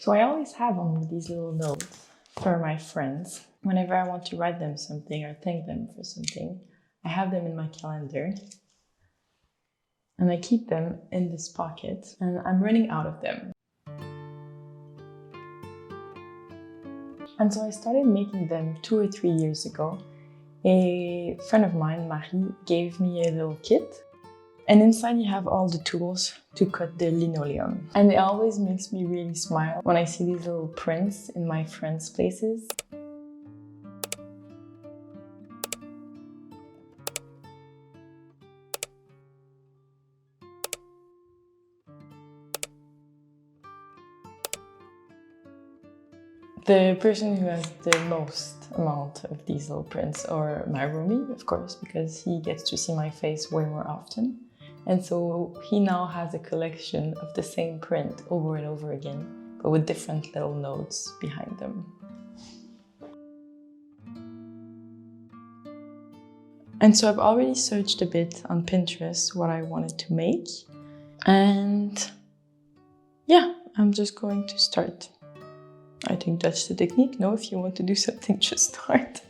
So I always have on me these little notes for my friends. Whenever I want to write them something or thank them for something, I have them in my calendar. And I keep them in this pocket, and I'm running out of them. And so I started making them 2 or 3 years ago. A friend of mine, Marie, gave me a little kit. And inside you have all the tools to cut the linoleum. And it always makes me really smile when I see these little prints in my friends' places. The person who has the most amount of these little prints, or my roomie, of course, because he gets to see my face way more often. And so he now has a collection of the same print over and over again, but with different little notes behind them. And so I've already searched a bit on Pinterest what I wanted to make. And yeah, I'm just going to start. I think that's the technique. No, if you want to do something, just start.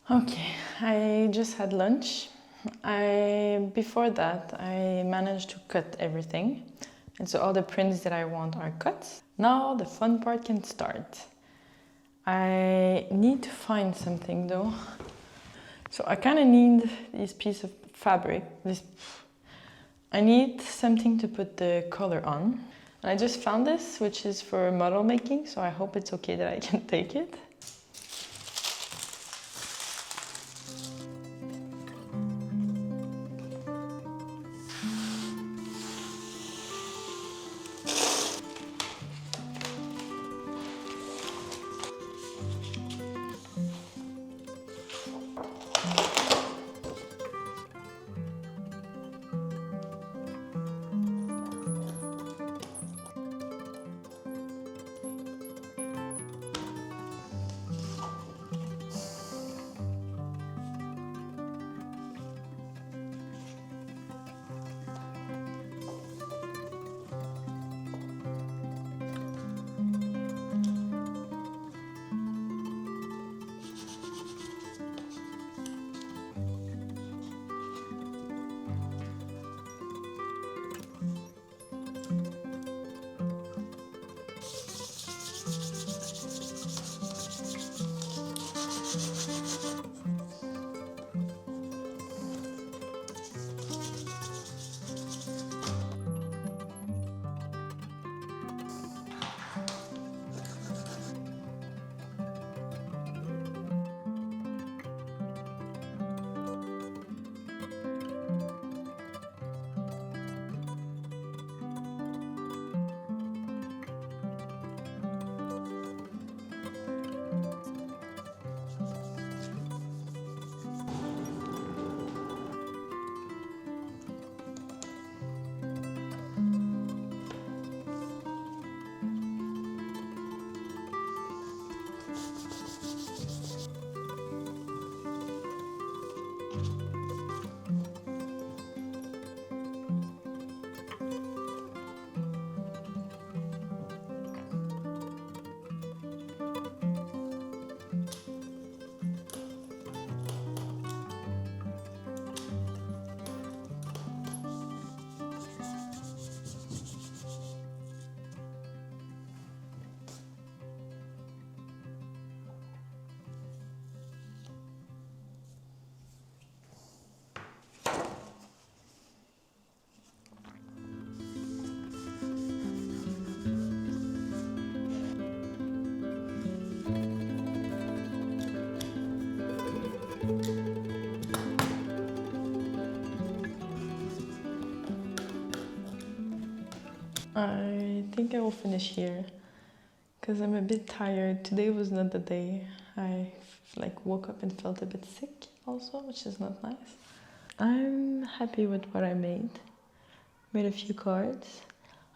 Okay, I just had lunch. Before that, I managed to cut everything. And so all the prints that I want are cut. Now the fun part can start. I need to find something though. So I kind of need this piece of fabric. I need something to put the color on. And I just found this, which is for model making, so I hope it's okay that I can take it. I think I will finish here because I'm a bit tired. Today was not the day. I woke up and felt a bit sick also, which is not nice. I'm happy with what I made. Made a few cards.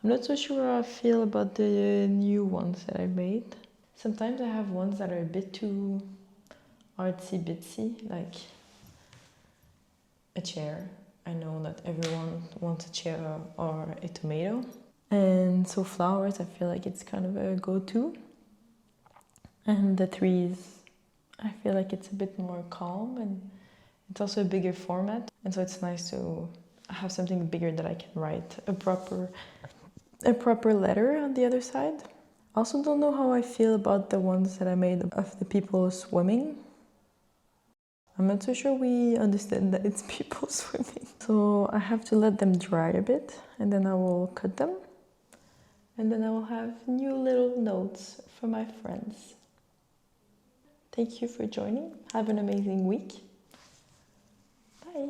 I'm not so sure how I feel about the new ones that I made. Sometimes I have ones that are a bit too artsy-bitsy, like a chair. I know that everyone wants a chair or a tomato. And so flowers, I feel like it's kind of a go-to. And the trees, I feel like it's a bit more calm and it's also a bigger format. And so it's nice to have something bigger that I can write a proper letter on the other side. I also don't know how I feel about the ones that I made of the people swimming. I'm not so sure we understand that it's people swimming. So I have to let them dry a bit and then I will cut them. And then I will have new little notes for my friends. Thank you for joining. Have an amazing week. Bye.